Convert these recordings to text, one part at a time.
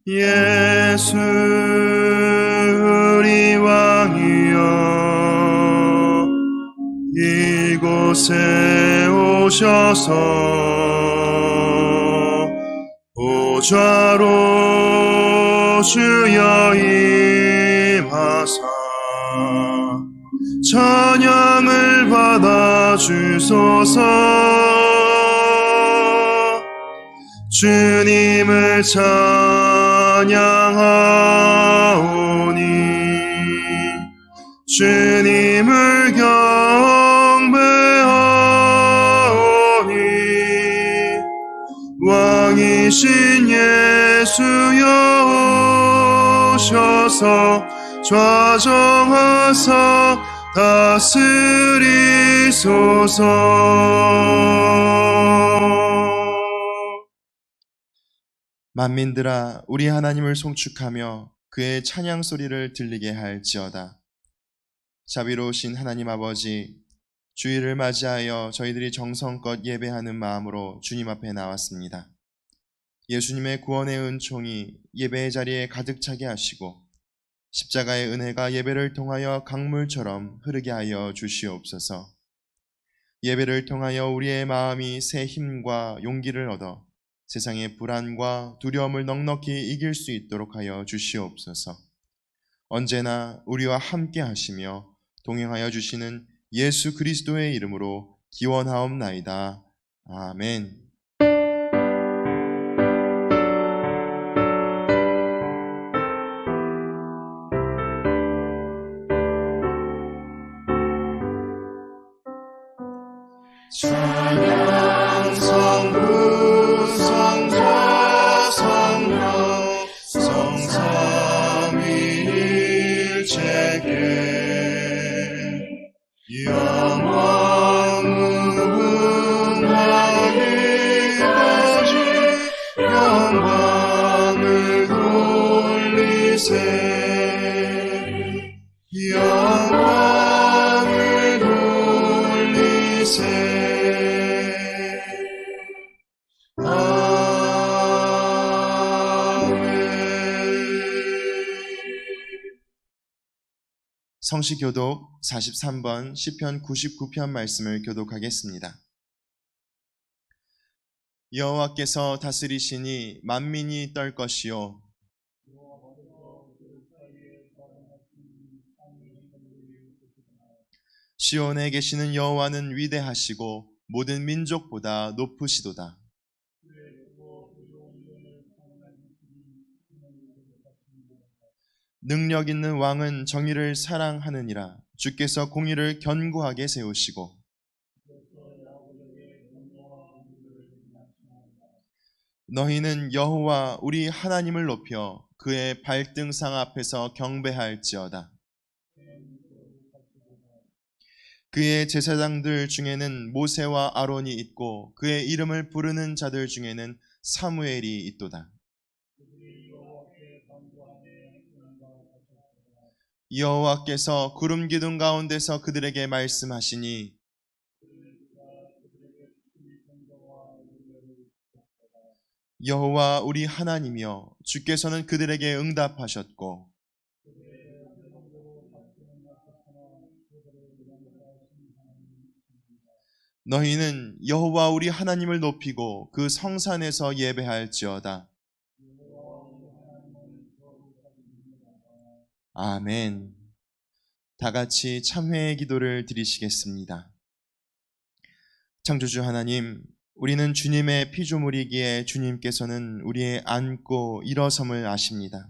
예수 우리 왕이여 이곳에 오셔서 보좌로 주여 임하사 찬양을 받아 주소서. 주님을 찬양하오니 주님을 경배하오니 왕이신 예수여 오셔서 좌정하사 다스리소서. 만민들아 우리 하나님을 송축하며 그의 찬양 소리를 들리게 할지어다. 자비로우신 하나님 아버지, 주일을 맞이하여 저희들이 정성껏 예배하는 마음으로 주님 앞에 나왔습니다. 예수님의 구원의 은총이 예배의 자리에 가득 차게 하시고 십자가의 은혜가 예배를 통하여 강물처럼 흐르게 하여 주시옵소서. 예배를 통하여 우리의 마음이 새 힘과 용기를 얻어 세상의 불안과 두려움을 넉넉히 이길 수 있도록 하여 주시옵소서. 언제나 우리와 함께 하시며 동행하여 주시는 예수 그리스도의 이름으로 기원하옵나이다. 아멘. 찬양 성부 성자 성령 성삼위일체계 영원 무궁하기까지 영광을 돌리세. 영광을 돌리세. 성시교독 43번 시편 99편 말씀을 교독하겠습니다. 여호와께서 다스리시니 만민이 떨 것이요 시온에 계시는 여호와는 위대하시고 모든 민족보다 높으시도다. 능력 있는 왕은 정의를 사랑하느니라. 주께서 공의를 견고하게 세우시고 너희는 여호와 우리 하나님을 높여 그의 발등상 앞에서 경배할지어다. 그의 제사장들 중에는 모세와 아론이 있고 그의 이름을 부르는 자들 중에는 사무엘이 있도다. 여호와께서 구름 기둥 가운데서 그들에게 말씀하시니 여호와 우리 하나님이여 주께서는 그들에게 응답하셨고 너희는 여호와 우리 하나님을 높이고 그 성산에서 예배할지어다. 아멘. 다 같이 참회의 기도를 드리시겠습니다. 창조주 하나님, 우리는 주님의 피조물이기에 주님께서는 우리의 앉고 일어섬을 아십니다.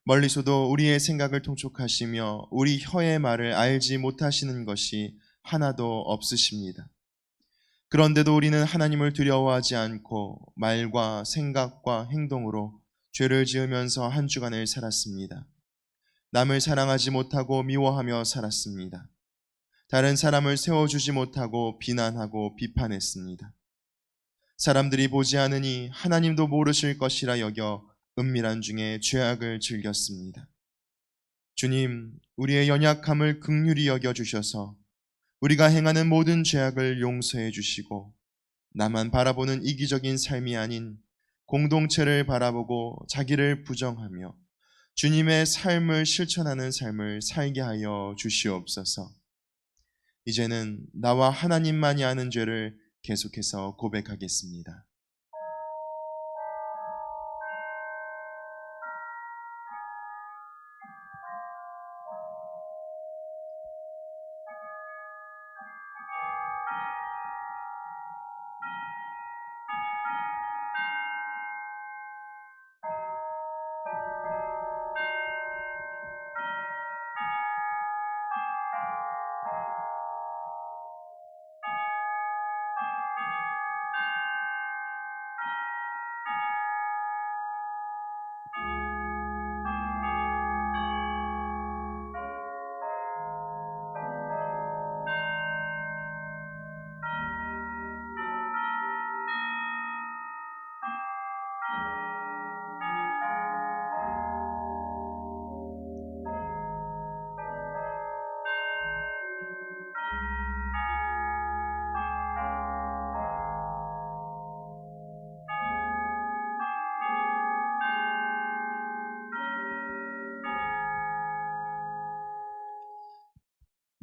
멀리서도 우리의 생각을 통촉하시며 우리 혀의 말을 알지 못하시는 것이 하나도 없으십니다. 그런데도 우리는 하나님을 두려워하지 않고 말과 생각과 행동으로 죄를 지으면서 한 주간을 살았습니다. 남을 사랑하지 못하고 미워하며 살았습니다. 다른 사람을 세워주지 못하고 비난하고 비판했습니다. 사람들이 보지 않으니 하나님도 모르실 것이라 여겨 은밀한 중에 죄악을 즐겼습니다. 주님, 우리의 연약함을 긍휼히 여겨주셔서 우리가 행하는 모든 죄악을 용서해 주시고 나만 바라보는 이기적인 삶이 아닌 공동체를 바라보고 자기를 부정하며 주님의 삶을 실천하는 삶을 살게 하여 주시옵소서. 이제는 나와 하나님만이 아는 죄를 계속해서 고백하겠습니다.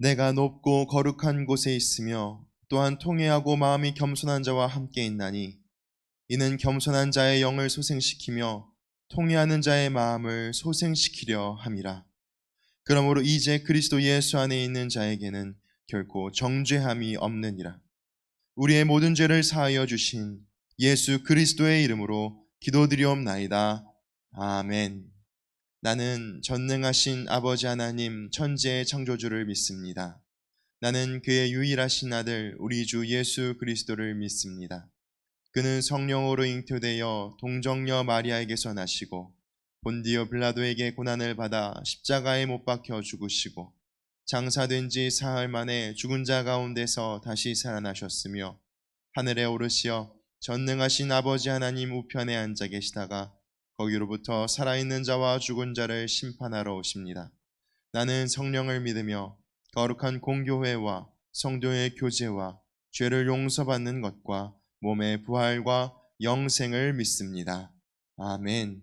내가 높고 거룩한 곳에 있으며 또한 통회하고 마음이 겸손한 자와 함께 있나니 이는 겸손한 자의 영을 소생시키며 통회하는 자의 마음을 소생시키려 함이라. 그러므로 이제 그리스도 예수 안에 있는 자에게는 결코 정죄함이 없느니라. 우리의 모든 죄를 사하여 주신 예수 그리스도의 이름으로 기도드리옵나이다. 아멘. 나는 전능하신 아버지 하나님 천지의 창조주를 믿습니다. 나는 그의 유일하신 아들 우리 주 예수 그리스도를 믿습니다. 그는 성령으로 잉태되어 동정녀 마리아에게서 나시고 본디오 빌라도에게 고난을 받아 십자가에 못 박혀 죽으시고 장사된 지 사흘 만에 죽은 자 가운데서 다시 살아나셨으며 하늘에 오르시어 전능하신 아버지 하나님 우편에 앉아 계시다가 거기로부터 살아있는 자와 죽은 자를 심판하러 오십니다. 나는 성령을 믿으며 거룩한 공교회와 성도의 교제와 죄를 용서받는 것과 몸의 부활과 영생을 믿습니다. 아멘.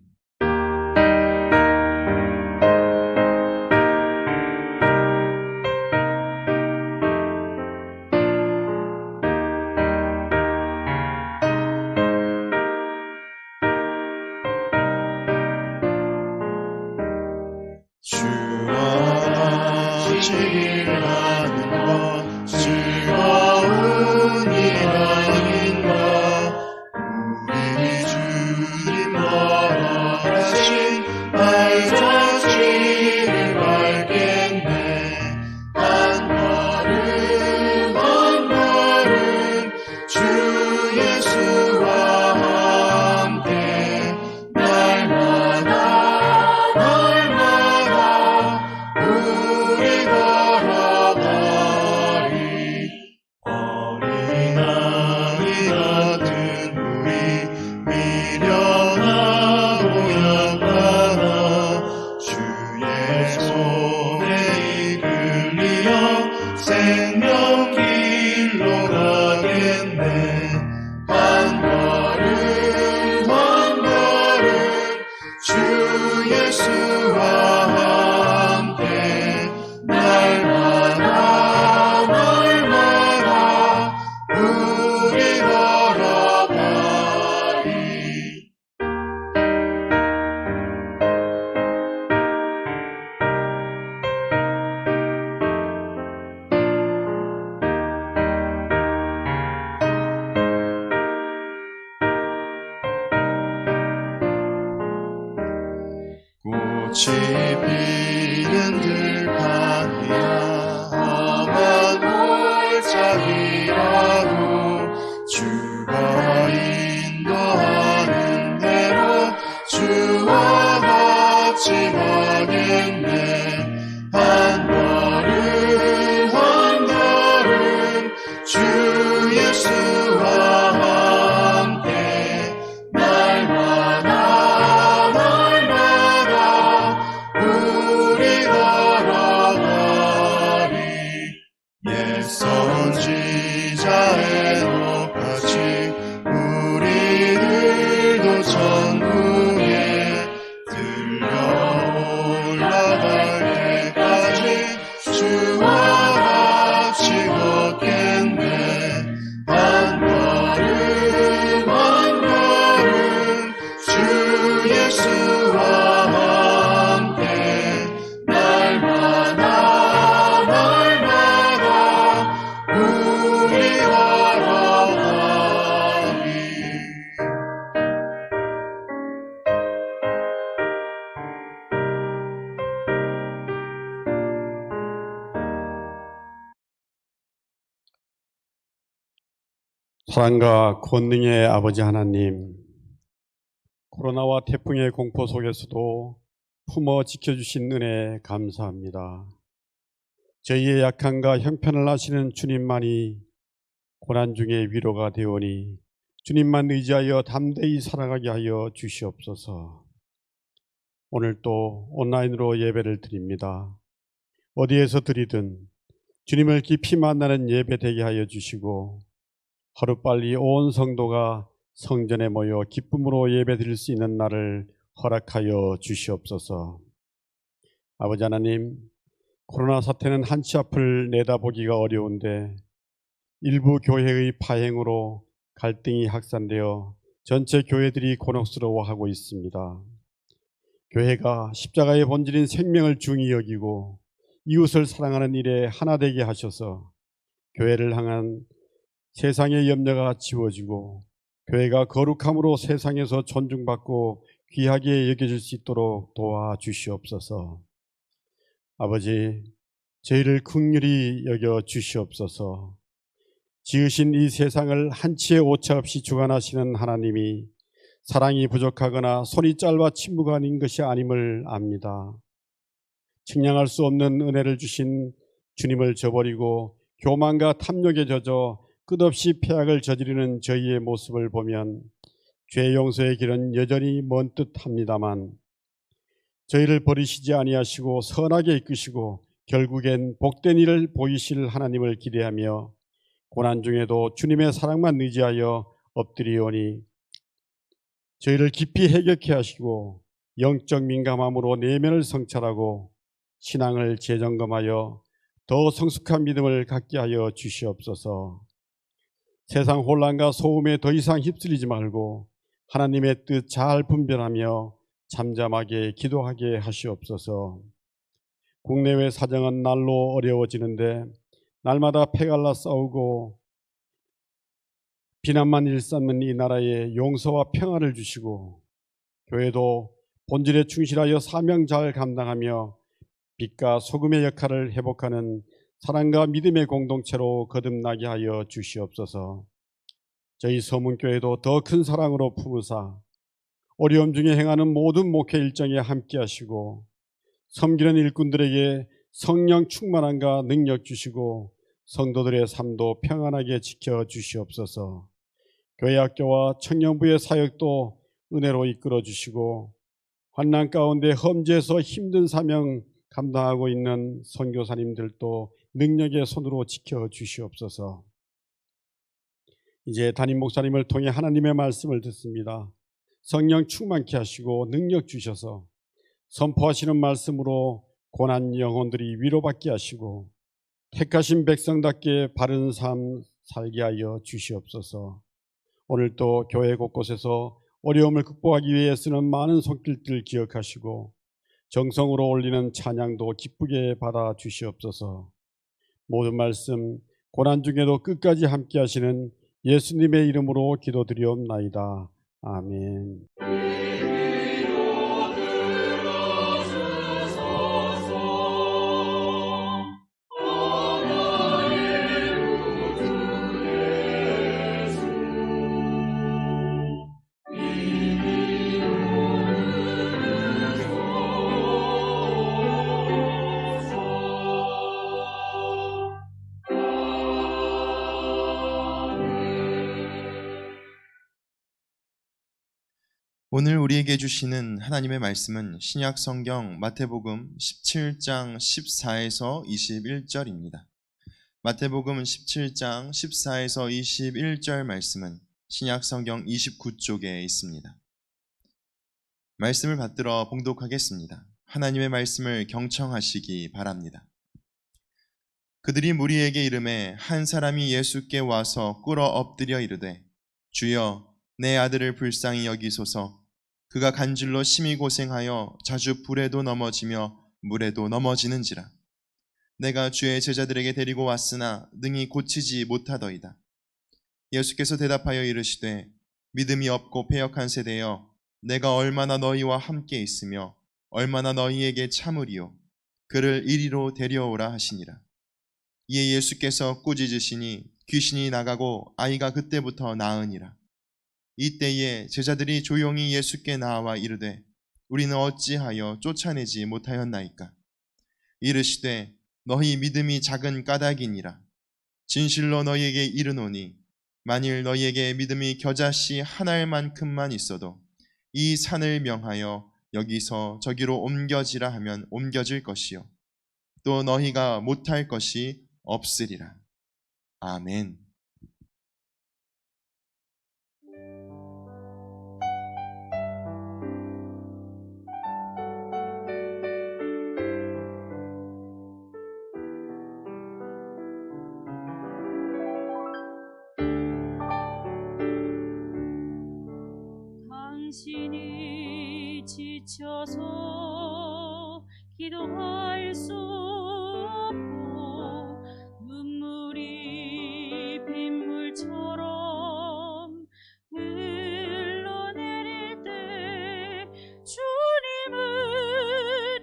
주와 같이 하는 것 즐거운 일 아닌가. 우리 주님과 하신 발자취를 밟겠네. 한 걸음 한 걸음 주 예수와 함께 날마다 우리 걸어가리. 어린아이 같은 우리 미련하고 약하나 주의 손에 이끌리어 생명길로 가겠네. 한 걸음 한 걸음 주 예수와 함께 날마다 우리 걸어가리. 꽃이 피는 들판이야 험한 골짜기라도 주가 인도하는 대로 주와 같이 가겠네. 한 걸음 한 걸음 주 예수와 함께 날마다 우리 걸어가리. 옛 선지자의 높아지 우리들도 사랑과 권능의 아버지 하나님, 코로나와 태풍의 공포 속에서도 품어 지켜주신 은혜 감사합니다. 저희의 약함과 형편을 아시는 주님만이 고난 중에 위로가 되오니 주님만 의지하여 담대히 살아가게 하여 주시옵소서. 오늘 또 온라인으로 예배를 드립니다. 어디에서 드리든 주님을 깊이 만나는 예배 되게 하여 주시고 하루빨리 온 성도가 성전에 모여 기쁨으로 예배드릴 수 있는 날을 허락하여 주시옵소서. 아버지 하나님, 코로나 사태는 한치 앞을 내다보기가 어려운데 일부 교회의 파행으로 갈등이 확산되어 전체 교회들이 곤혹스러워하고 있습니다. 교회가 십자가의 본질인 생명을 중히 여기고 이웃을 사랑하는 일에 하나 되게 하셔서 교회를 향한 세상의 염려가 지워지고 교회가 거룩함으로 세상에서 존중받고 귀하게 여겨질 수 있도록 도와주시옵소서. 아버지, 저희를 긍휼히 여겨 주시옵소서. 지으신 이 세상을 한치의 오차 없이 주관하시는 하나님이 사랑이 부족하거나 손이 짧아 침묵한 것이 아님을 압니다. 측량할 수 없는 은혜를 주신 주님을 저버리고 교만과 탐욕에 젖어 끝없이 폐악을 저지르는 저희의 모습을 보면 죄 용서의 길은 여전히 먼 듯합니다만 저희를 버리시지 아니하시고 선하게 이끄시고 결국엔 복된 일을 보이실 하나님을 기대하며 고난 중에도 주님의 사랑만 의지하여 엎드리오니 저희를 깊이 해격해 하시고 영적 민감함으로 내면을 성찰하고 신앙을 재점검하여 더 성숙한 믿음을 갖게 하여 주시옵소서. 세상 혼란과 소음에 더 이상 휩쓸리지 말고 하나님의 뜻 잘 분별하며 잠잠하게 기도하게 하시옵소서. 국내외 사정은 날로 어려워지는데 날마다 패갈라 싸우고 비난만 일삼는 이 나라에 용서와 평화를 주시고 교회도 본질에 충실하여 사명 잘 감당하며 빛과 소금의 역할을 회복하는 사랑과 믿음의 공동체로 거듭나게 하여 주시옵소서. 저희 서문교회도 더 큰 사랑으로 품으사 어려움 중에 행하는 모든 목회 일정에 함께 하시고 섬기는 일꾼들에게 성령 충만함과 능력 주시고 성도들의 삶도 평안하게 지켜 주시옵소서. 교회 학교와 청년부의 사역도 은혜로 이끌어 주시고 환난 가운데 험지에서 힘든 사명 감당하고 있는 선교사님들도 능력의 손으로 지켜 주시옵소서. 이제 담임 목사님을 통해 하나님의 말씀을 듣습니다. 성령 충만케 하시고 능력 주셔서 선포하시는 말씀으로 고난 영혼들이 위로받게 하시고 택하신 백성답게 바른 삶 살게 하여 주시옵소서. 오늘도 교회 곳곳에서 어려움을 극복하기 위해 쓰는 많은 손길들 기억하시고 정성으로 올리는 찬양도 기쁘게 받아 주시옵소서. 모든 말씀 고난 중에도 끝까지 함께 하시는 예수님의 이름으로 기도드리옵나이다. 아멘. 오늘 우리에게 주시는 하나님의 말씀은 신약 성경 마태복음 17장 14에서 21절입니다. 마태복음 17장 14에서 21절 말씀은 신약 성경 29쪽에 있습니다. 말씀을 받들어 봉독하겠습니다. 하나님의 말씀을 경청하시기 바랍니다. 그들이 무리에게 이르매 한 사람이 예수께 와서 꿇어 엎드려 이르되 주여 내 아들을 불쌍히 여기소서. 그가 간질로 심히 고생하여 자주 불에도 넘어지며 물에도 넘어지는지라. 내가 주의 제자들에게 데리고 왔으나 능히 고치지 못하더이다. 예수께서 대답하여 이르시되 믿음이 없고 패역한 세대여 내가 얼마나 너희와 함께 있으며 얼마나 너희에게 참으리요. 그를 이리로 데려오라 하시니라. 이에 예수께서 꾸짖으시니 귀신이 나가고 아이가 그때부터 나으니라. 이때에 제자들이 조용히 예수께 나와 이르되 우리는 어찌하여 쫓아내지 못하였나이까? 이르시되 너희 믿음이 작은 까닭이니라. 진실로 너희에게 이르노니 만일 너희에게 믿음이 겨자씨 한 알만큼만 있어도 이 산을 명하여 여기서 저기로 옮겨지라 하면 옮겨질 것이요 또 너희가 못할 것이 없으리라. 아멘. 당신이 지쳐서 기도할 수 없고 눈물이 빗물처럼 흘러내릴 때 주님은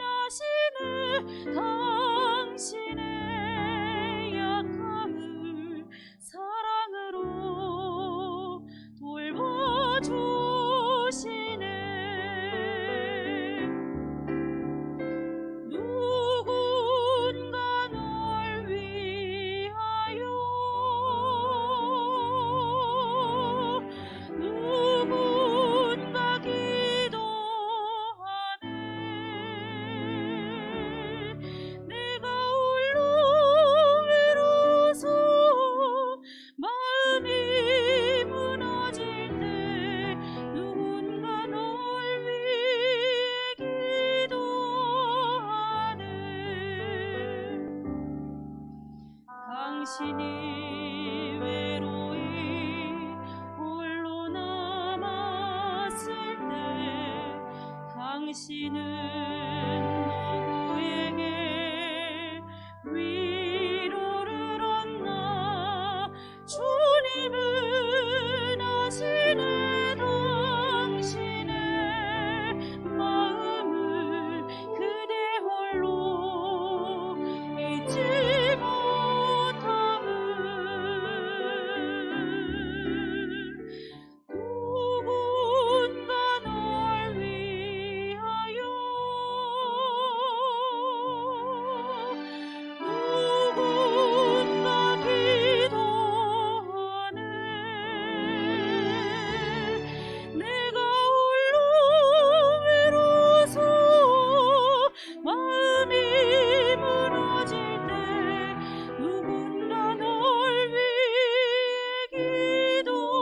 아시네. 당신의 약함을 사랑으로 돌봐주시네. 누군가 널 위하여 누군가 기도하네. 내가 홀로 외로워서 마음이 무너질 때 누군가 널 위해 기도하네. 당신이 외로이 홀로 남았을 때 당신은 누구에게 위로를 얻나. 주님은 아시네. 당신의 마음을 그대 홀로 잊지 못함을. 누군가 널 위하여 누군가 기도하네. 내가 홀로 외로워서 마음이 무너질 때 누군가 널 위해 기도하네.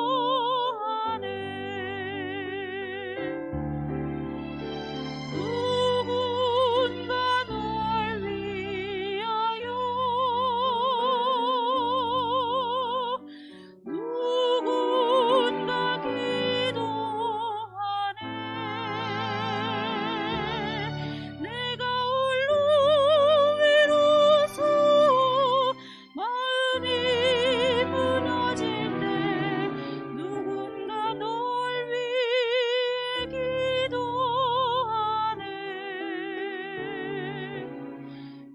누군가 널 위하여 누군가 기도하네. 내가 홀로 외로워서 마음이 무너질 때 누군가 널 위해 기도하네.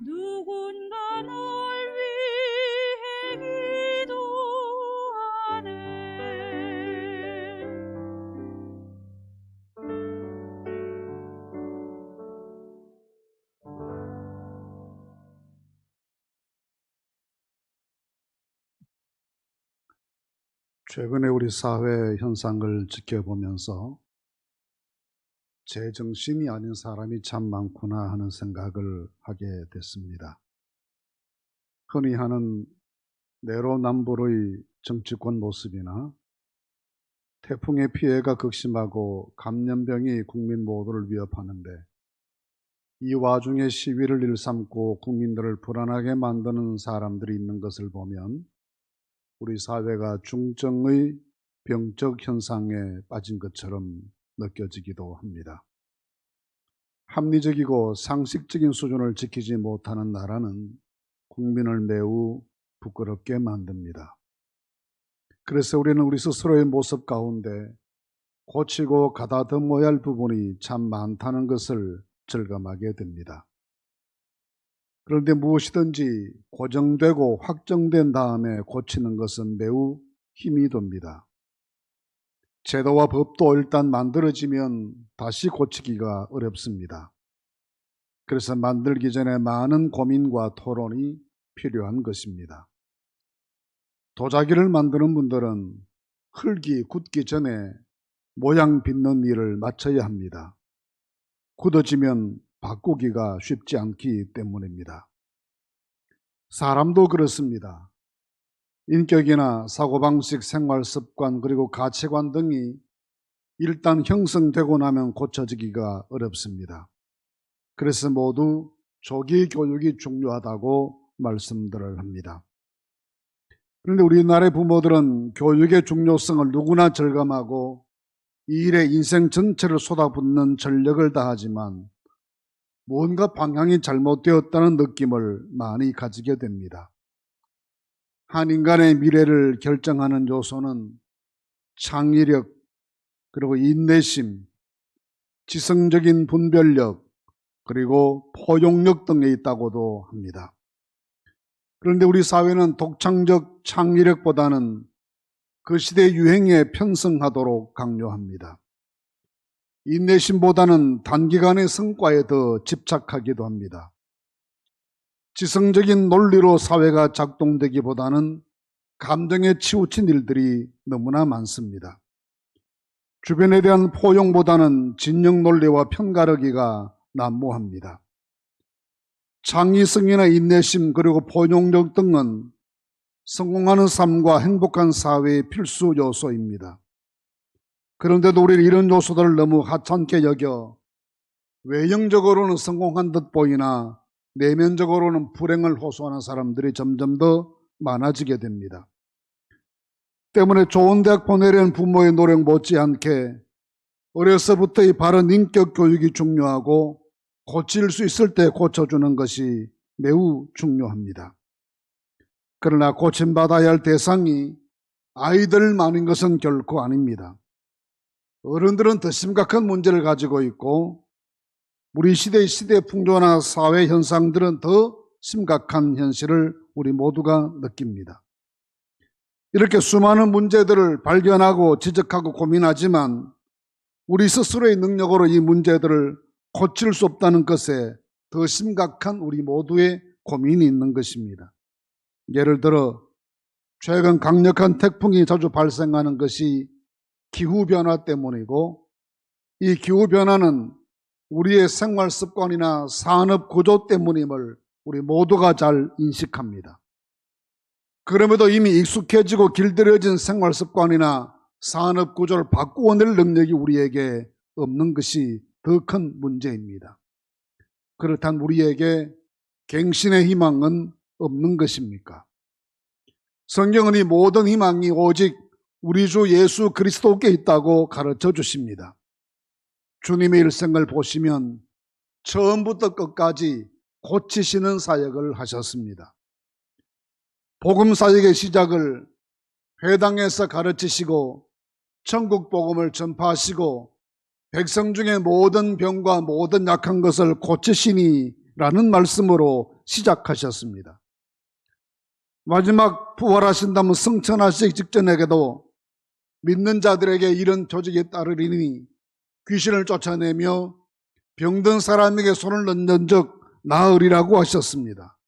누군가 널 위해 기도하네. 최근에 우리 사회 현상을 지켜보면서 제정신이 아닌 사람이 참 많구나 하는 생각을 하게 됐습니다. 흔히 하는 내로남불의 정치권 모습이나 태풍의 피해가 극심하고 감염병이 국민 모두를 위협하는데 이 와중에 시위를 일삼고 국민들을 불안하게 만드는 사람들이 있는 것을 보면 우리 사회가 중증의 병적 현상에 빠진 것처럼 느껴지기도 합니다. 합리적이고 상식적인 수준을 지키지 못하는 나라는 국민을 매우 부끄럽게 만듭니다. 그래서 우리는 우리 스스로의 모습 가운데 고치고 가다듬어야 할 부분이 참 많다는 것을 절감하게 됩니다. 그런데 무엇이든지 고정되고 확정된 다음에 고치는 것은 매우 힘이 듭니다. 제도와 법도 일단 만들어지면 다시 고치기가 어렵습니다. 그래서 만들기 전에 많은 고민과 토론이 필요한 것입니다. 도자기를 만드는 분들은 흙이 굳기 전에 모양 빚는 일을 마쳐야 합니다. 굳어지면 바꾸기가 쉽지 않기 때문입니다. 사람도 그렇습니다. 인격이나 사고방식, 생활습관, 그리고 가치관 등이 일단 형성되고 나면 고쳐지기가 어렵습니다. 그래서 모두 조기 교육이 중요하다고 말씀들을 합니다. 그런데 우리나라의 부모들은 교육의 중요성을 누구나 절감하고 이 일에 인생 전체를 쏟아붓는 전력을 다하지만 뭔가 방향이 잘못되었다는 느낌을 많이 가지게 됩니다. 한 인간의 미래를 결정하는 요소는 창의력, 그리고 인내심, 지성적인 분별력, 그리고 포용력 등에 있다고도 합니다. 그런데 우리 사회는 독창적 창의력보다는 그 시대 유행에 편승하도록 강요합니다. 인내심보다는 단기간의 성과에 더 집착하기도 합니다. 지성적인 논리로 사회가 작동되기보다는 감정에 치우친 일들이 너무나 많습니다. 주변에 대한 포용보다는 진영 논리와 편가르기가 난무합니다. 창의성이나 인내심 그리고 포용력 등은 성공하는 삶과 행복한 사회의 필수 요소입니다. 그런데도 우리는 이런 요소들을 너무 하찮게 여겨 외형적으로는 성공한 듯 보이나 내면적으로는 불행을 호소하는 사람들이 점점 더 많아지게 됩니다. 때문에 좋은 대학 보내려는 부모의 노력 못지않게 어려서부터의 바른 인격 교육이 중요하고 고칠 수 있을 때 고쳐주는 것이 매우 중요합니다. 그러나 고침받아야 할 대상이 아이들만인 것은 결코 아닙니다. 어른들은 더 심각한 문제를 가지고 있고 우리 시대의 시대 풍조나 사회 현상들은 더 심각한 현실을 우리 모두가 느낍니다. 이렇게 수많은 문제들을 발견하고 지적하고 고민하지만 우리 스스로의 능력으로 이 문제들을 고칠 수 없다는 것에 더 심각한 우리 모두의 고민이 있는 것입니다. 예를 들어 최근 강력한 태풍이 자주 발생하는 것이 기후변화 때문이고 이 기후변화는 우리의 생활 습관이나 산업 구조 때문임을 우리 모두가 잘 인식합니다. 그럼에도 이미 익숙해지고 길들여진 생활 습관이나 산업 구조를 바꾸어낼 능력이 우리에게 없는 것이 더 큰 문제입니다. 그렇다면 우리에게 갱신의 희망은 없는 것입니까? 성경은 이 모든 희망이 오직 우리 주 예수 그리스도께 있다고 가르쳐 주십니다. 주님의 일생을 보시면 처음부터 끝까지 고치시는 사역을 하셨습니다. 복음 사역의 시작을 회당에서 가르치시고 천국 복음을 전파하시고 백성 중에 모든 병과 모든 약한 것을 고치시니라는 말씀으로 시작하셨습니다. 마지막 부활하신다면 승천하시기 직전에게도 믿는 자들에게 이런 조직에 따르리니 귀신을 쫓아내며 병든 사람에게 손을 넣는 적 나으리라고 하셨습니다.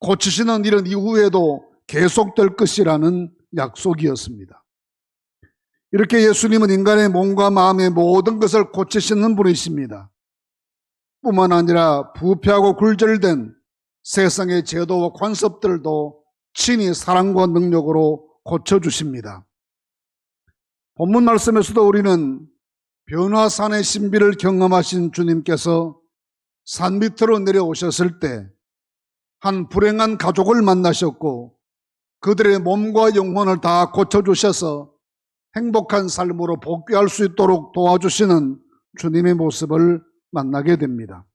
고치시는 일은 이후에도 계속될 것이라는 약속이었습니다. 이렇게 예수님은 인간의 몸과 마음의 모든 것을 고치시는 분이십니다. 뿐만 아니라 부패하고 굴절된 세상의 제도와 관습들도 친히 사랑과 능력으로 고쳐주십니다. 본문 말씀에서도 우리는 변화산의 신비를 경험하신 주님께서 산 밑으로 내려오셨을 때 한 불행한 가족을 만나셨고 그들의 몸과 영혼을 다 고쳐주셔서 행복한 삶으로 복귀할 수 있도록 도와주시는 주님의 모습을 만나게 됩니다.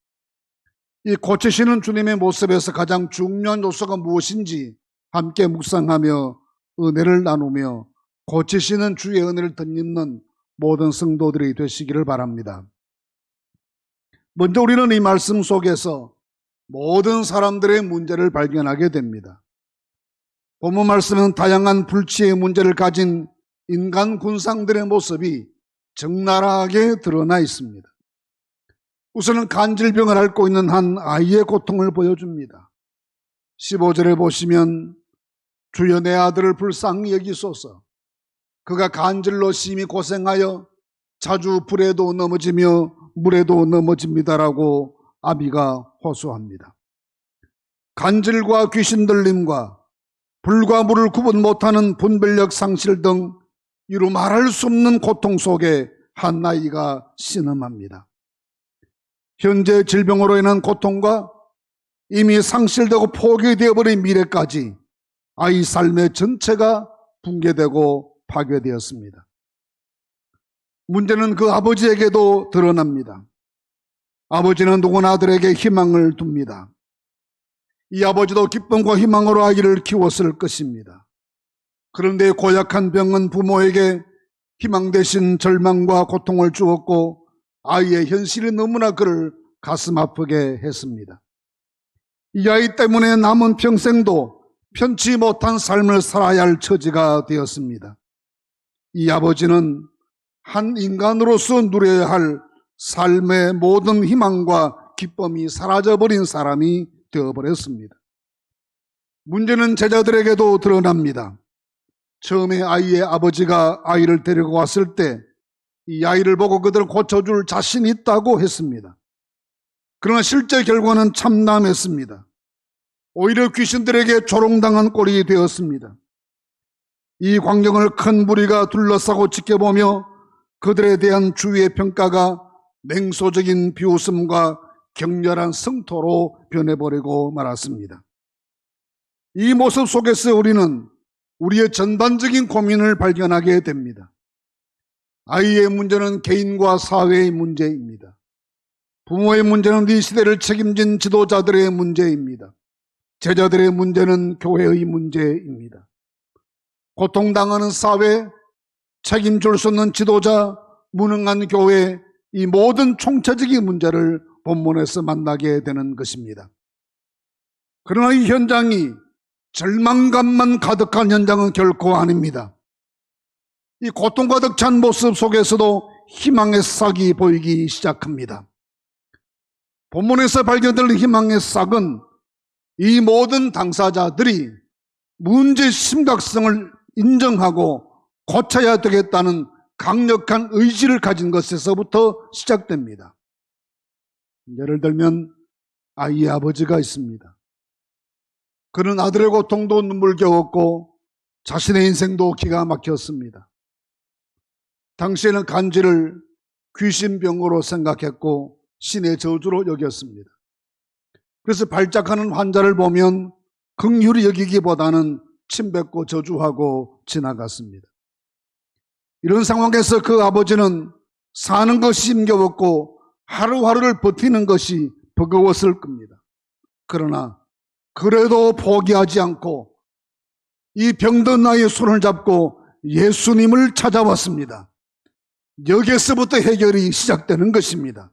이 고치시는 주님의 모습에서 가장 중요한 요소가 무엇인지 함께 묵상하며 은혜를 나누며 고치시는 주의 은혜를 덧입는 모든 성도들이 되시기를 바랍니다. 먼저 우리는 이 말씀 속에서 모든 사람들의 문제를 발견하게 됩니다. 본문 말씀은 다양한 불치의 문제를 가진 인간 군상들의 모습이 적나라하게 드러나 있습니다. 우선은 간질병을 앓고 있는 한 아이의 고통을 보여줍니다. 15절에 보시면 주여 내 아들을 불쌍히 여기소서. 그가 간질로 심히 고생하여 자주 불에도 넘어지며 물에도 넘어집니다라고 아비가 호소합니다. 간질과 귀신 들림과 불과 물을 구분 못하는 분별력 상실 등 이루 말할 수 없는 고통 속에 한 아이가 신음합니다. 현재 질병으로 인한 고통과 이미 상실되고 포기되어 버린 미래까지 아이 삶의 전체가 붕괴되고 파괴되었습니다. 문제는 그 아버지에게도 드러납니다. 아버지는 누구나 아들에게 희망을 둡니다. 이 아버지도 기쁨과 희망으로 아이를 키웠을 것입니다. 그런데 고약한 병은 부모에게 희망 대신 절망과 고통을 주었고 아이의 현실이 너무나 그를 가슴 아프게 했습니다. 이 아이 때문에 남은 평생도 편치 못한 삶을 살아야 할 처지가 되었습니다. 이 아버지는 한 인간으로서 누려야 할 삶의 모든 희망과 기쁨이 사라져버린 사람이 되어버렸습니다. 문제는 제자들에게도 드러납니다. 처음에 아이의 아버지가 아이를 데리고 왔을 때 이 아이를 보고 그들을 고쳐줄 자신이 있다고 했습니다. 그러나 실제 결과는 참담했습니다. 오히려 귀신들에게 조롱당한 꼴이 되었습니다. 이 광경을 큰 무리가 둘러싸고 지켜보며 그들에 대한 주위의 평가가 냉소적인 비웃음과 격렬한 성토로 변해버리고 말았습니다. 이 모습 속에서 우리는 우리의 전반적인 고민을 발견하게 됩니다. 아이의 문제는 개인과 사회의 문제입니다. 부모의 문제는 이 시대를 책임진 지도자들의 문제입니다. 제자들의 문제는 교회의 문제입니다. 고통당하는 사회, 책임질 수 없는 지도자, 무능한 교회, 이 모든 총체적인 문제를 본문에서 만나게 되는 것입니다. 그러나 이 현장이 절망감만 가득한 현장은 결코 아닙니다. 이 고통 가득 찬 모습 속에서도 희망의 싹이 보이기 시작합니다. 본문에서 발견될 희망의 싹은 이 모든 당사자들이 문제의 심각성을 인정하고 고쳐야 되겠다는 강력한 의지를 가진 것에서부터 시작됩니다. 예를 들면 아이의 아버지가 있습니다. 그는 아들의 고통도 눈물겨웠고 자신의 인생도 기가 막혔습니다. 당시에는 간질을 귀신병으로 생각했고 신의 저주로 여겼습니다. 그래서 발작하는 환자를 보면 긍휼히 여기기보다는 침뱉고 저주하고 지나갔습니다. 이런 상황에서 그 아버지는 사는 것이 힘겨웠고 하루하루를 버티는 것이 버거웠을 겁니다. 그러나 그래도 포기하지 않고 이 병든 아이의 손을 잡고 예수님을 찾아왔습니다. 여기에서부터 해결이 시작되는 것입니다.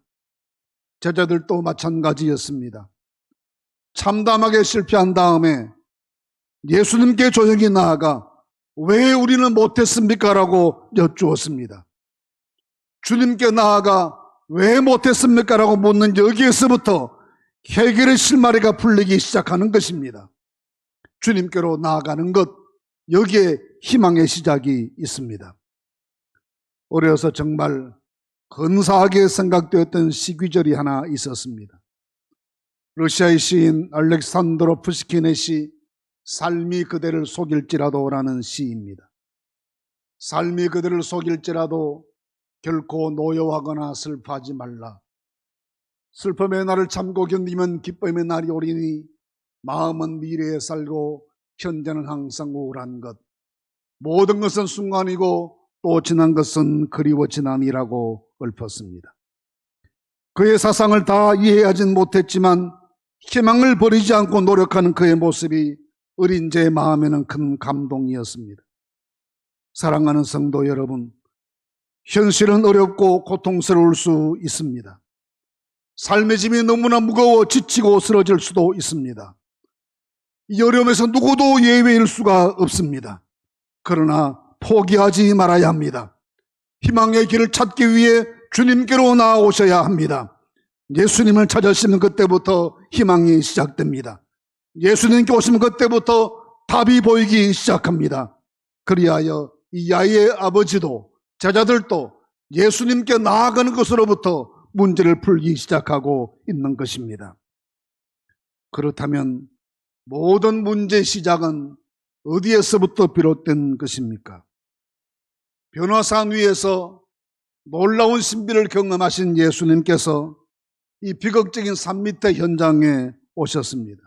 제자들도 마찬가지였습니다. 참담하게 실패한 다음에 예수님께 조용히 나아가 왜 우리는 못했습니까? 라고 여쭈었습니다. 주님께 나아가 왜 못했습니까? 라고 묻는 여기에서부터 해결의 실마리가 풀리기 시작하는 것입니다. 주님께로 나아가는 것, 여기에 희망의 시작이 있습니다. 어려서 정말 근사하게 생각되었던 시귀절이 하나 있었습니다. 러시아의 시인 알렉산드로 푸시킨의 시 삶이 그대를 속일지라도라는 시입니다. 삶이 그대를 속일지라도 결코 노여워하거나 슬퍼하지 말라. 슬픔의 날을 참고 견디면 기쁨의 날이 오리니 마음은 미래에 살고 현재는 항상 우울한 것. 모든 것은 순간이고 또 지난 것은 그리워지나니라고 읊었습니다. 그의 사상을 다 이해하진 못했지만 희망을 버리지 않고 노력하는 그의 모습이 어린 제 마음에는 큰 감동이었습니다. 사랑하는 성도 여러분, 현실은 어렵고 고통스러울 수 있습니다. 삶의 짐이 너무나 무거워 지치고 쓰러질 수도 있습니다. 이 어려움에서 누구도 예외일 수가 없습니다. 그러나 포기하지 말아야 합니다. 희망의 길을 찾기 위해 주님께로 나아오셔야 합니다. 예수님을 찾으시면 그때부터 희망이 시작됩니다. 예수님께 오시면 그때부터 답이 보이기 시작합니다. 그리하여 이 아이의 아버지도 제자들도 예수님께 나아가는 것으로부터 문제를 풀기 시작하고 있는 것입니다. 그렇다면 모든 문제의 시작은 어디에서부터 비롯된 것입니까? 변화산 위에서 놀라운 신비를 경험하신 예수님께서 이 비극적인 산 밑의 현장에 오셨습니다.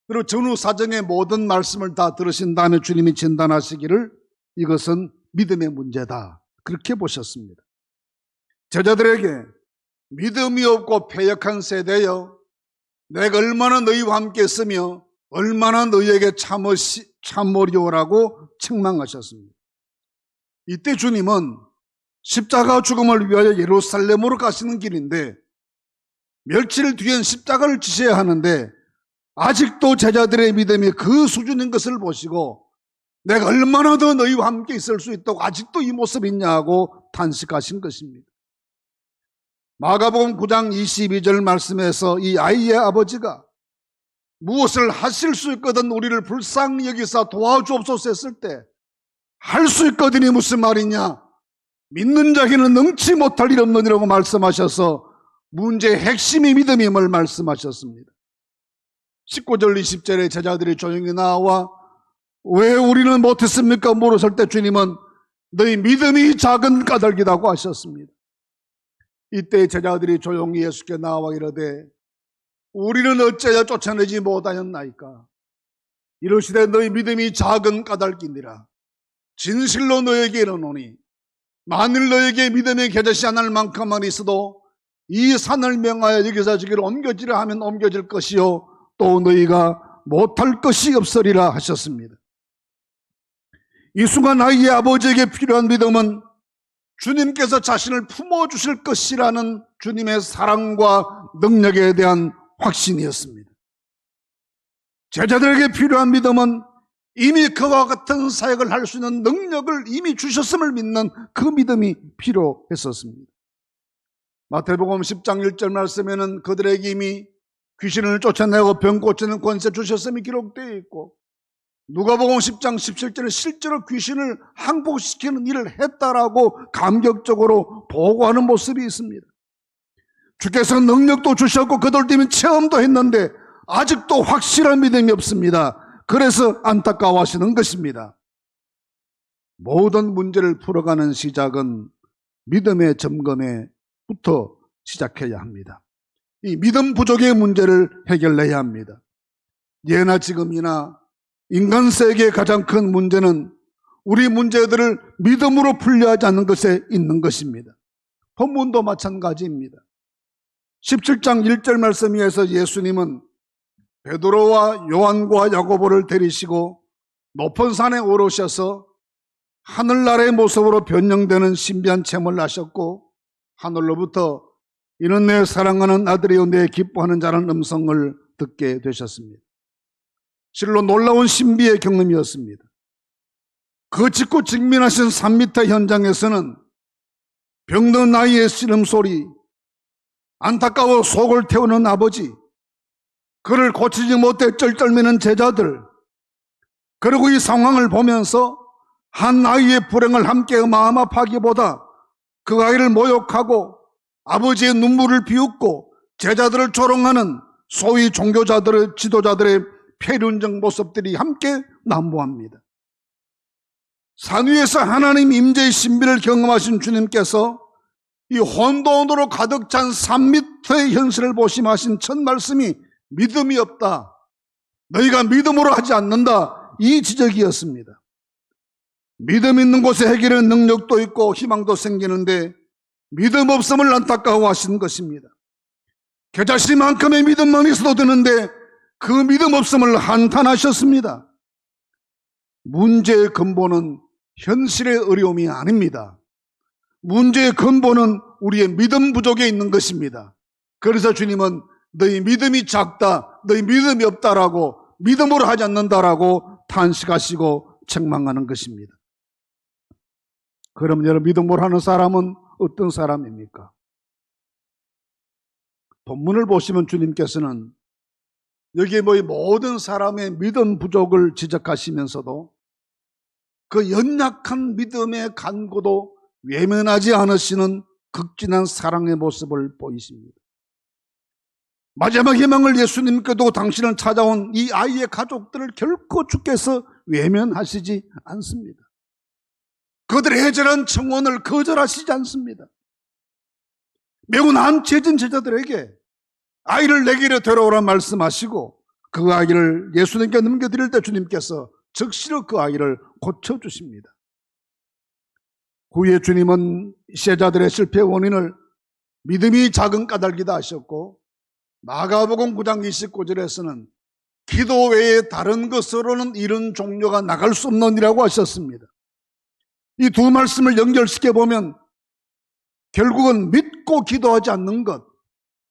그리고 전후 사정의 모든 말씀을 다 들으신 다음에 주님이 진단하시기를 이것은 믿음의 문제다, 그렇게 보셨습니다. 제자들에게 믿음이 없고 패역한 세대여, 내가 얼마나 너희와 함께 있으며 얼마나 너희에게 참으리오라고 책망하셨습니다. 이때 주님은 십자가 죽음을 위하여 예루살렘으로 가시는 길인데 며칠 뒤엔 십자가를 지셔야 하는데 아직도 제자들의 믿음이 그 수준인 것을 보시고 내가 얼마나 더 너희와 함께 있을 수 있다고 아직도 이 모습이 있냐고 탄식하신 것입니다. 마가복음 9장 22절 말씀에서 이 아이의 아버지가 무엇을 하실 수 있거든 우리를 불쌍히 여기사 도와주옵소서 했을 때 할 수 있거든이 무슨 말이냐, 믿는 자에게는 능치 못할 일 없느니라고 말씀하셔서 문제의 핵심이 믿음임을 말씀하셨습니다. 19절 20절에 제자들이 조용히 나와 왜 우리는 못했습니까? 물었을 때 주님은 너희 믿음이 작은 까닭이라고 하셨습니다. 이때 제자들이 조용히 예수께 나와 이르되 우리는 어찌하여 쫓아내지 못하였나이까? 이르시되 너희 믿음이 작은 까닭이니라. 진실로 너에게 이르노니 만일 너에게 믿음이 겨자씨 하나 만큼만 있어도 이 산을 명하여 여기서 저기로 옮겨지라 하면 옮겨질 것이요 또 너희가 못할 것이 없으리라 하셨습니다. 이 순간 아이의 아버지에게 필요한 믿음은 주님께서 자신을 품어주실 것이라는 주님의 사랑과 능력에 대한 확신이었습니다. 제자들에게 필요한 믿음은 이미 그와 같은 사역을 할 수 있는 능력을 이미 주셨음을 믿는 그 믿음이 필요했었습니다. 마태복음 10장 1절 말씀에는 그들에게 이미 귀신을 쫓아내고 병 고치는 권세 주셨음이 기록되어 있고 누가복음 10장 17절에 실제로 귀신을 항복시키는 일을 했다라고 감격적으로 보고하는 모습이 있습니다. 주께서 능력도 주셨고 그들 때문에 체험도 했는데 아직도 확실한 믿음이 없습니다. 그래서 안타까워하시는 것입니다. 모든 문제를 풀어가는 시작은 믿음의 점검에부터 시작해야 합니다. 이 믿음 부족의 문제를 해결해야 합니다. 예나 지금이나 인간 세계의 가장 큰 문제는 우리 문제들을 믿음으로 풀려하지 않는 것에 있는 것입니다. 본문도 마찬가지입니다. 17장 1절 말씀에서 예수님은 베드로와 요한과 야고보를 데리시고 높은 산에 오르셔서 하늘나라의 모습으로 변형되는 신비한 체험을 하셨고 하늘로부터 이는 내 사랑하는 아들이요 내 기뻐하는 자라는 음성을 듣게 되셨습니다. 실로 놀라운 신비의 경험이었습니다. 그 직후 직면하신 3m 현장에서는 병든 아이의 신음소리, 안타까워 속을 태우는 아버지, 그를 고치지 못해 쩔쩔매는 제자들, 그리고 이 상황을 보면서 한 아이의 불행을 함께 마음 아파하기보다 그 아이를 모욕하고 아버지의 눈물을 비웃고 제자들을 조롱하는 소위 종교자들의 지도자들의 폐륜적 모습들이 함께 난무합니다. 산 위에서 하나님 임재의 신비를 경험하신 주님께서 이 혼돈으로 가득 찬 3m의 현실을 보시하신 첫 말씀이 믿음이 없다, 너희가 믿음으로 하지 않는다, 이 지적이었습니다. 믿음 있는 곳에 해결의 능력도 있고 희망도 생기는데 믿음 없음을 안타까워하시는 것입니다. 겨자씨만큼의 믿음만 있어도 되는데 그 믿음 없음을 한탄하셨습니다. 문제의 근본은 현실의 어려움이 아닙니다. 문제의 근본은 우리의 믿음 부족에 있는 것입니다. 그래서 주님은 너희 믿음이 작다, 너희 믿음이 없다라고, 믿음으로 하지 않는다라고 탄식하시고 책망하는 것입니다. 그럼 여러분, 믿음으로 하는 사람은 어떤 사람입니까? 본문을 보시면 주님께서는 여기에 모든 사람의 믿음 부족을 지적하시면서도 그 연약한 믿음의 간고도 외면하지 않으시는 극진한 사랑의 모습을 보이십니다. 마지막 희망을 예수님께도 당신을 찾아온 이 아이의 가족들을 결코 주께서 외면하시지 않습니다. 그들의 애절한 청원을 거절하시지 않습니다. 매우 난처해진 제자들에게 아이를 내게로 데려오라 말씀하시고 그 아이를 예수님께 넘겨드릴 때 주님께서 즉시로 그 아이를 고쳐주십니다. 후에 주님은 제자들의 실패의 원인을 믿음이 작은 까닭이다 하셨고, 마가복음 9장 29절에서는 기도 외에 다른 것으로는 이런 종료가 나갈 수 없느니라고 하셨습니다. 이 두 말씀을 연결시켜 보면 결국은 믿고 기도하지 않는 것,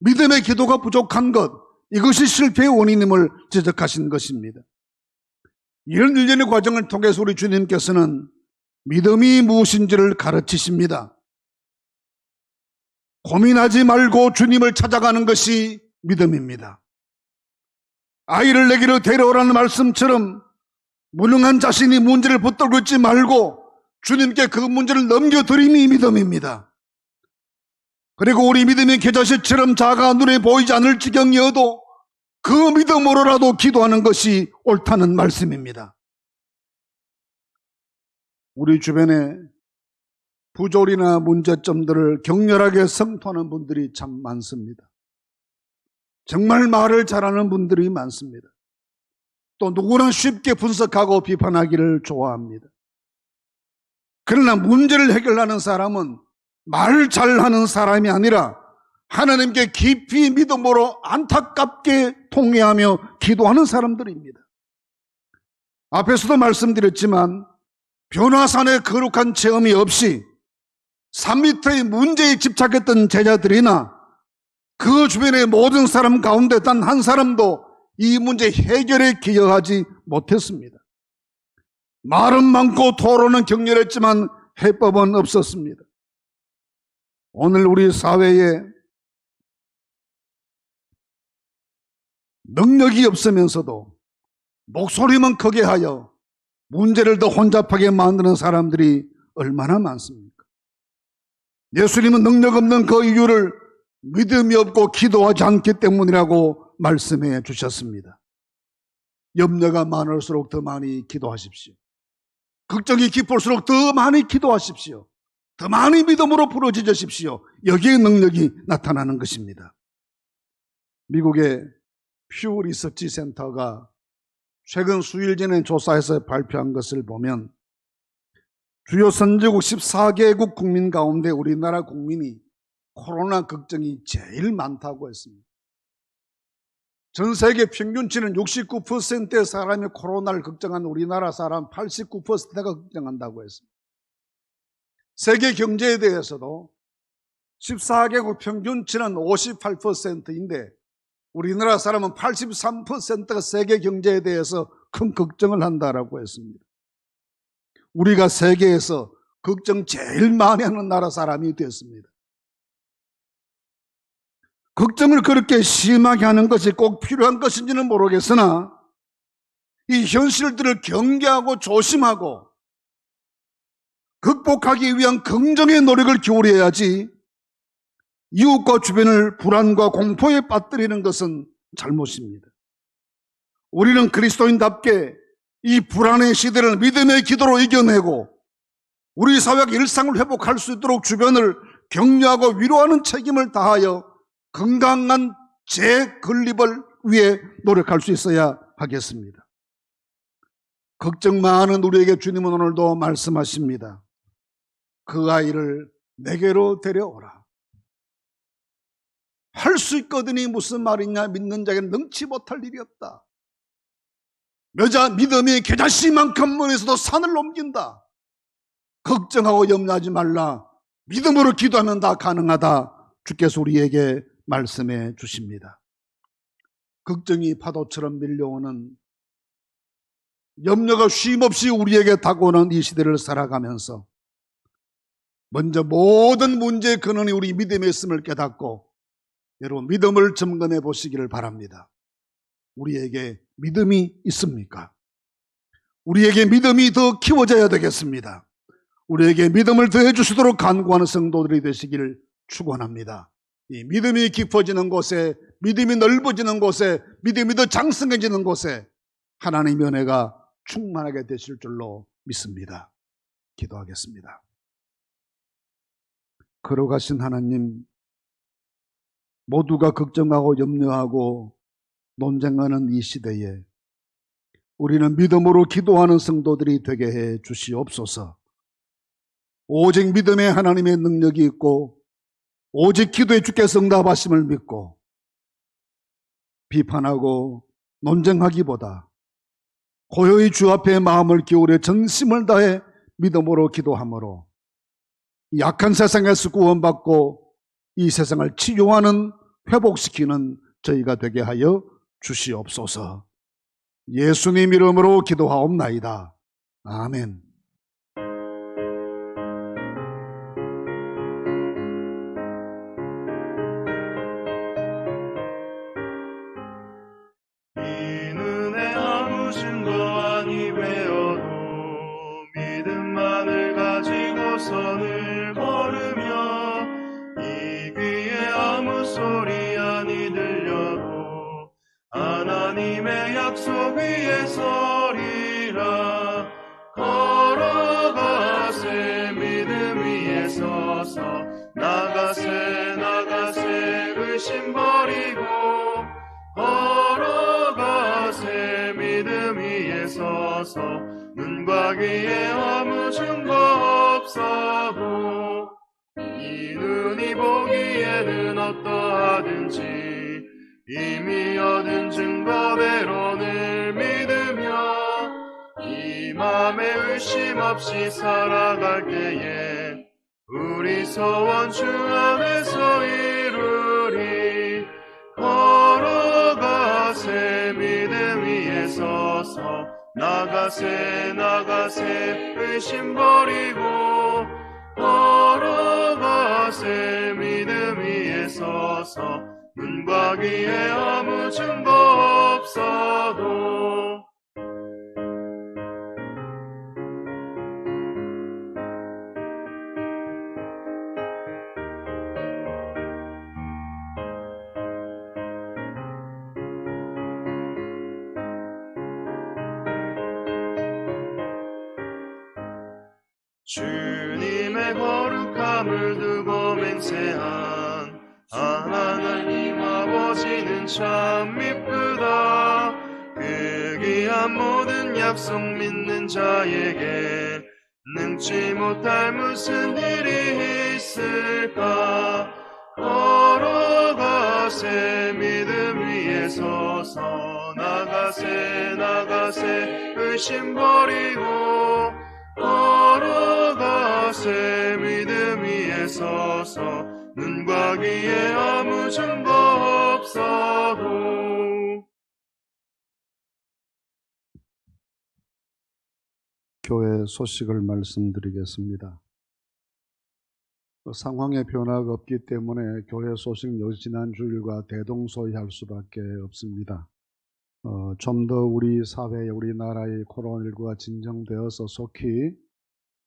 믿음의 기도가 부족한 것, 이것이 실패의 원인임을 지적하신 것입니다. 이런 일련의 과정을 통해서 우리 주님께서는 믿음이 무엇인지를 가르치십니다. 고민하지 말고 주님을 찾아가는 것이 믿음입니다. 아이를 내게로 데려오라는 말씀처럼 무능한 자신이 문제를 붙들고 있지 말고 주님께 그 문제를 넘겨드림이 믿음입니다. 그리고 우리 믿음의 겨자씨처럼 자가 눈에 보이지 않을 지경이어도 그 믿음으로라도 기도하는 것이 옳다는 말씀입니다. 우리 주변에 부조리나 문제점들을 격렬하게 성토하는 분들이 참 많습니다. 정말 말을 잘하는 분들이 많습니다. 또 누구나 쉽게 분석하고 비판하기를 좋아합니다. 그러나 문제를 해결하는 사람은 말 잘하는 사람이 아니라 하나님께 깊이 믿음으로 안타깝게 통회하며 기도하는 사람들입니다. 앞에서도 말씀드렸지만 변화산의 거룩한 체험이 없이 3m의 문제에 집착했던 제자들이나 그 주변의 모든 사람 가운데 단 한 사람도 이 문제 해결에 기여하지 못했습니다. 말은 많고 토론은 격렬했지만 해법은 없었습니다. 오늘 우리 사회에 능력이 없으면서도 목소리만 크게 하여 문제를 더 혼잡하게 만드는 사람들이 얼마나 많습니까? 예수님은 능력 없는 그 이유를 믿음이 없고 기도하지 않기 때문이라고 말씀해 주셨습니다. 염려가 많을수록 더 많이 기도하십시오. 걱정이 깊을수록 더 많이 기도하십시오. 더 많이 믿음으로 부르짖으십시오. 여기에 능력이 나타나는 것입니다. 미국의 퓨 리서치 센터가 최근 수일 전에 조사해서 발표한 것을 보면 주요 선진국 14개국 국민 가운데 우리나라 국민이 코로나 걱정이 제일 많다고 했습니다. 전 세계 평균치는 69%의 사람이 코로나를 걱정한 우리나라 사람 89%가 걱정한다고 했습니다. 세계 경제에 대해서도 14개국 평균치는 58%인데 우리나라 사람은 83%가 세계 경제에 대해서 큰 걱정을 한다라고 했습니다. 우리가 세계에서 걱정 제일 많이 하는 나라 사람이 됐습니다. 걱정을 그렇게 심하게 하는 것이 꼭 필요한 것인지는 모르겠으나 이 현실들을 경계하고 조심하고 극복하기 위한 긍정의 노력을 기울여야지 이웃과 주변을 불안과 공포에 빠뜨리는 것은 잘못입니다. 우리는 그리스도인답게 이 불안의 시대를 믿음의 기도로 이겨내고 우리 사회가 일상을 회복할 수 있도록 주변을 격려하고 위로하는 책임을 다하여 건강한 재건립을 위해 노력할 수 있어야 하겠습니다. 걱정 많은 우리에게 주님은 오늘도 말씀하십니다. 그 아이를 내게로 데려오라. 할 수 있거든이 무슨 말이냐? 믿는 자에게는 능치 못할 일이 없다. 믿음이 겨자씨만큼 문에서도 산을 옮긴다. 걱정하고 염려하지 말라. 믿음으로 기도하면 다 가능하다. 주께서 우리에게 말씀해 주십니다. 걱정이 파도처럼 밀려오는, 염려가 쉼없이 우리에게 다가오는 이 시대를 살아가면서 먼저 모든 문제의 근원이 우리 믿음에 있음을 깨닫고 여러분 믿음을 점검해 보시기를 바랍니다. 우리에게 믿음이 있습니까? 우리에게 믿음이 더 키워져야 되겠습니다. 우리에게 믿음을 더해 주시도록 간구하는 성도들이 되시기를 축원합니다. 이 믿음이 깊어지는 곳에, 믿음이 넓어지는 곳에, 믿음이 더 장성해지는 곳에 하나님의 은혜가 충만하게 되실 줄로 믿습니다. 기도하겠습니다. 걸어가신 하나님, 모두가 걱정하고 염려하고 논쟁하는 이 시대에 우리는 믿음으로 기도하는 성도들이 되게 해 주시옵소서. 오직 믿음에 하나님의 능력이 있고 오직 기도에 주께서 응답하심을 믿고 비판하고 논쟁하기보다 고요히 주 앞에 마음을 기울여 전심을 다해 믿음으로 기도함으로 약한 세상에서 구원받고 이 세상을 치유하는, 회복시키는 저희가 되게 하여 주시옵소서. 예수님 이름으로 기도하옵나이다. 아멘. 이 눈에 아무 증거 아니 외어도 믿음만을 가지고서 늘 걸으며 이 귀에 아무 소리 아니 들려도 하나님의 약속 위에 서리라. 걸어가세 믿음 위에 서서 나가세 나가세 의심 버리고 걸어가세 믿음 위에 서서 눈과 귀에 아무 증거 없어도 이 눈이 보기에는 어떠하든지 이미 얻은 증거대로 늘 믿으며 이 맘에 의심 없이 살아갈 때에 우리 소원 주 안에서 이루리. 걸어가세 믿음 위에 서서 나가세 나가세 의심 버리고 걸어가세 믿음 위에 서서 눈과 귀에 아무 증거 없어도 주님의 거룩함을 두고 맹세한 하나님 아버지는 참 미쁘다. 그 귀한 모든 약속 믿는 자에게 능치 못할 무슨 일이 있을까. 걸어가세 믿음 위에 서서 나가세 나가세 의심 버리고 걸어가세 믿음 위에 서서 눈과 귀에 아무 증거 없어도. 교회 소식을 말씀드리겠습니다. 상황의 변화가 없기 때문에 교회 소식 지난 주일과 대동소이할 수밖에 없습니다. 좀 더 우리 사회에, 우리나라의 코로나19가 진정되어서 속히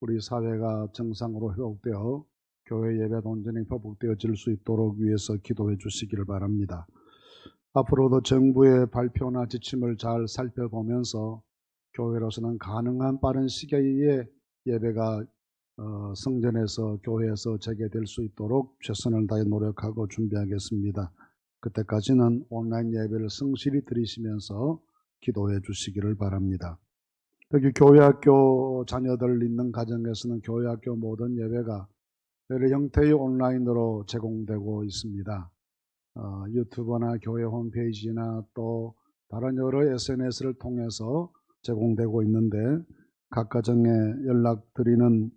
우리 사회가 정상으로 회복되어 교회 예배도 온전히 회복되어질 수 있도록 위해서 기도해 주시기를 바랍니다. 앞으로도 정부의 발표나 지침을 잘 살펴보면서 교회로서는 가능한 빠른 시기에 예배가 성전에서 교회에서 재개될 수 있도록 최선을 다해 노력하고 준비하겠습니다. 그때까지는 온라인 예배를 성실히 드리시면서 기도해 주시기를 바랍니다. 특히 교회학교 자녀들 있는 가정에서는 교회학교 모든 예배가 여러 형태의 온라인으로 제공되고 있습니다. 유튜브나 교회 홈페이지나 또 다른 여러 SNS를 통해서 제공되고 있는데 각 가정에 연락드리는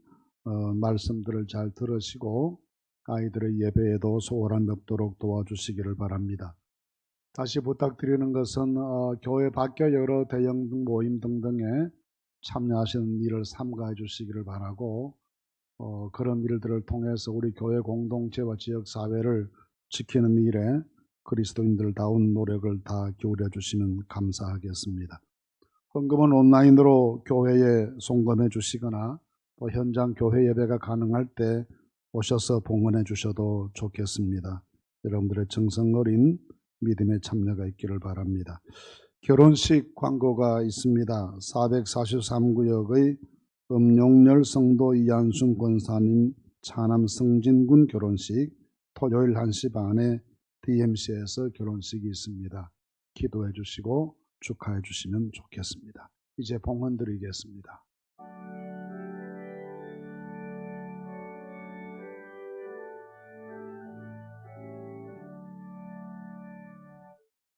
말씀들을 잘 들으시고 아이들의 예배에도 소홀함이 없도록 도와주시기를 바랍니다. 다시 부탁드리는 것은 교회 밖에 여러 대형 모임 등등에 참여하시는 일을 삼가해 주시기를 바라고, 그런 일들을 통해서 우리 교회 공동체와 지역사회를 지키는 일에 그리스도인들다운 노력을 다 기울여 주시면 감사하겠습니다. 헌금은 온라인으로 교회에 송금해 주시거나 또 현장 교회 예배가 가능할 때 오셔서 봉헌해 주셔도 좋겠습니다. 여러분들의 정성 어린 믿음의 참여가 있기를 바랍니다. 결혼식 광고가 있습니다. 443구역의 음용열 성도 이한순 권사님 차남 성진군 결혼식, 토요일 1시 반에 DMC에서 결혼식이 있습니다. 기도해 주시고 축하해 주시면 좋겠습니다. 이제 봉헌 드리겠습니다.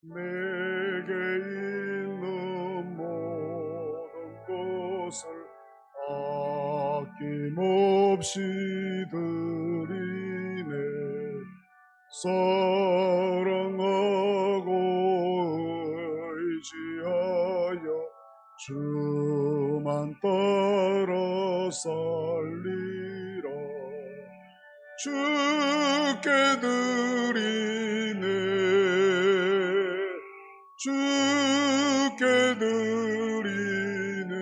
내게 있는 모든 것을 아낌없이 드리네. 사랑하고 의지하여 주만 따라 살리라. 주께 드리네. 주께 드리네.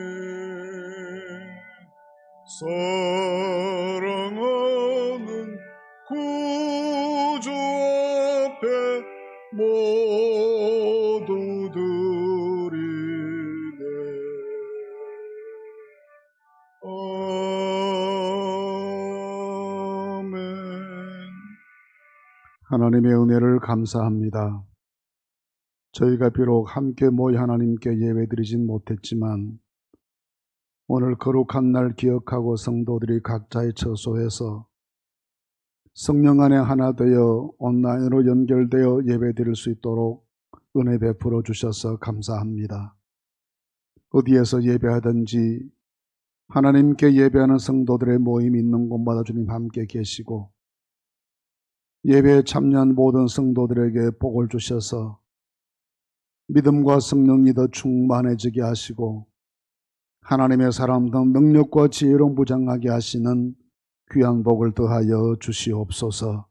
사랑하는 구주 앞에 모두 드리네. 아멘. 하나님의 은혜를 감사합니다. 저희가 비록 함께 모여 하나님께 예배드리진 못했지만 오늘 거룩한 날 기억하고 성도들이 각자의 처소에서 성령 안에 하나 되어 온라인으로 연결되어 예배드릴 수 있도록 은혜 베풀어 주셔서 감사합니다. 어디에서 예배하든지 하나님께 예배하는 성도들의 모임이 있는 곳마다 주님 함께 계시고 예배에 참여한 모든 성도들에게 복을 주셔서 믿음과 성령이 더 충만해지게 하시고 하나님의 사람 등 능력과 지혜로 무장하게 하시는 귀한 복을 더하여 주시옵소서.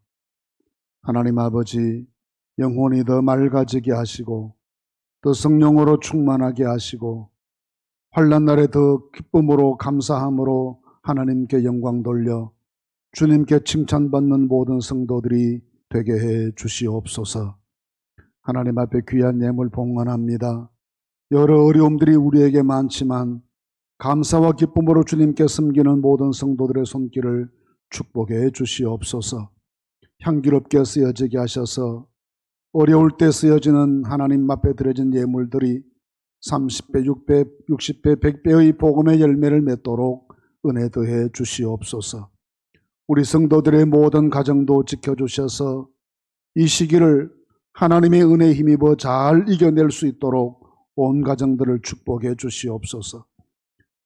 하나님 아버지, 영혼이 더 맑아지게 하시고 더 성령으로 충만하게 하시고 환난 날에 더 기쁨으로 감사함으로 하나님께 영광 돌려 주님께 칭찬받는 모든 성도들이 되게 해 주시옵소서. 하나님 앞에 귀한 예물 봉헌합니다. 여러 어려움들이 우리에게 많지만 감사와 기쁨으로 주님께 섬기는 모든 성도들의 손길을 축복해 주시옵소서. 향기롭게 쓰여지게 하셔서 어려울 때 쓰여지는 하나님 앞에 드려진 예물들이 30배, 6배, 60배, 100배의 복음의 열매를 맺도록 은혜 더해 주시옵소서. 우리 성도들의 모든 가정도 지켜주셔서 이 시기를 하나님의 은혜에 힘입어 잘 이겨낼 수 있도록 온 가정들을 축복해 주시옵소서.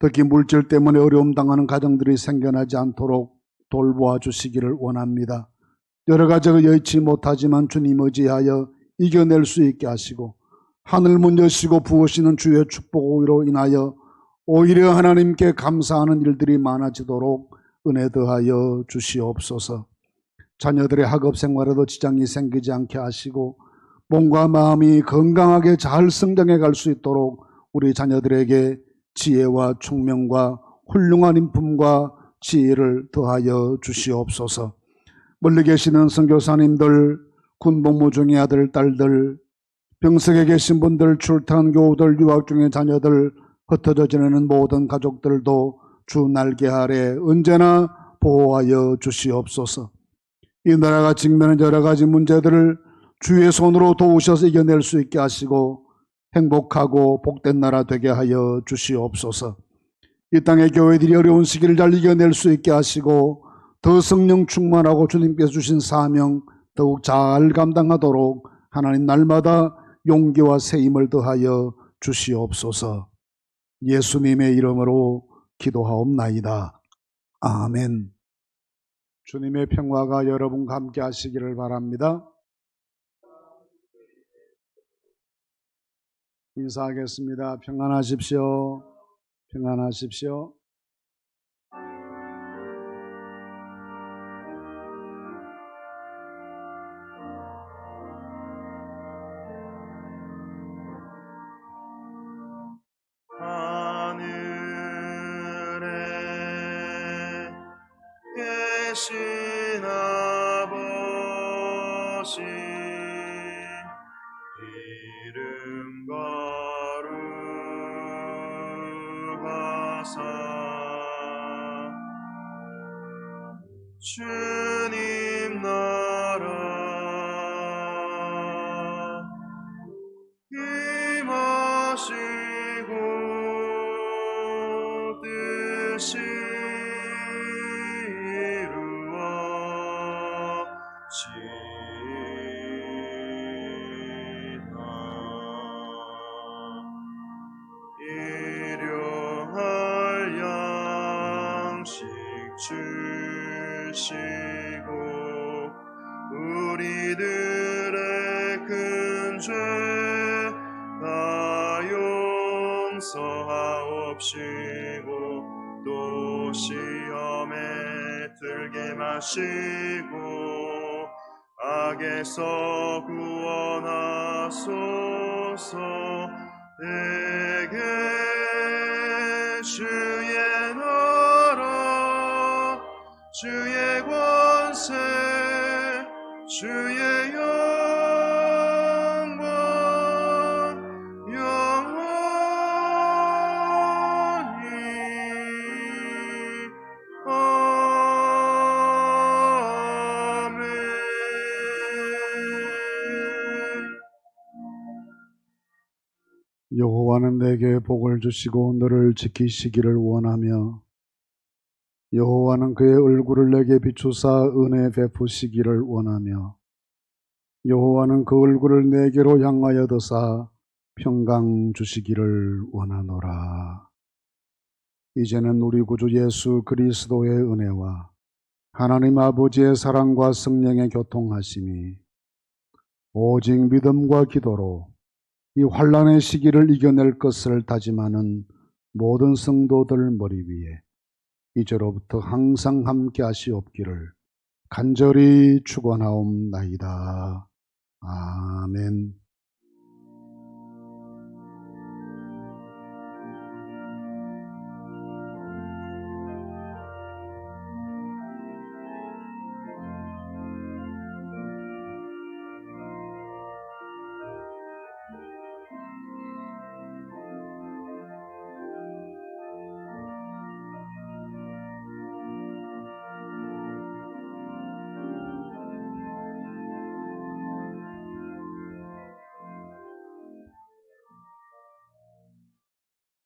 특히 물질 때문에 어려움 당하는 가정들이 생겨나지 않도록 돌보아 주시기를 원합니다. 여러 가지가 여의치 못하지만 주님 의지하여 이겨낼 수 있게 하시고 하늘문 여시고 부으시는 주의 축복으로 인하여 오히려 하나님께 감사하는 일들이 많아지도록 은혜 더하여 주시옵소서. 자녀들의 학업 생활에도 지장이 생기지 않게 하시고 몸과 마음이 건강하게 잘 성장해 갈 수 있도록 우리 자녀들에게 지혜와 총명과 훌륭한 인품과 지혜를 더하여 주시옵소서. 멀리 계시는 선교사님들, 군복무 중의 아들, 딸들, 병석에 계신 분들, 출타한 교우들, 유학 중의 자녀들, 흩어져 지내는 모든 가족들도 주 날개 아래 언제나 보호하여 주시옵소서. 이 나라가 직면한 여러 가지 문제들을 주의 손으로 도우셔서 이겨낼 수 있게 하시고 행복하고 복된 나라 되게 하여 주시옵소서. 이 땅의 교회들이 어려운 시기를 잘 이겨낼 수 있게 하시고 더 성령 충만하고 주님께서 주신 사명 더욱 잘 감당하도록 하나님 날마다 용기와 새 힘을 더하여 주시옵소서. 예수님의 이름으로 기도하옵나이다. 아멘. 주님의 평화가 여러분과 함께 하시기를 바랍니다. 인사하겠습니다. 평안하십시오. 평안하십시오. 하늘에 계신 아버지 이름 거룩하사 주님 나라 임하시고 뜻이 일용할 양식 주시고 우리들의 큰 죄 다 용서하옵시고 또 시험에 들게 마시고 악에서 구원하소서. 내게 주의 나라 주의 권세 주의 영광 영원히 아멘. 여호와는 내게 복을 주시고 너를 지키시기를 원하며 여호와는 그의 얼굴을 내게 비추사 은혜 베푸시기를 원하며 여호와는 그 얼굴을 내게로 향하여 드사 평강 주시기를 원하노라. 이제는 우리 구주 예수 그리스도의 은혜와 하나님 아버지의 사랑과 성령의 교통하심이 오직 믿음과 기도로 이 환난의 시기를 이겨낼 것을 다짐하는 모든 성도들 머리 위에 이제로부터 항상 함께 하시옵기를 간절히 축원하옵나이다. 아멘.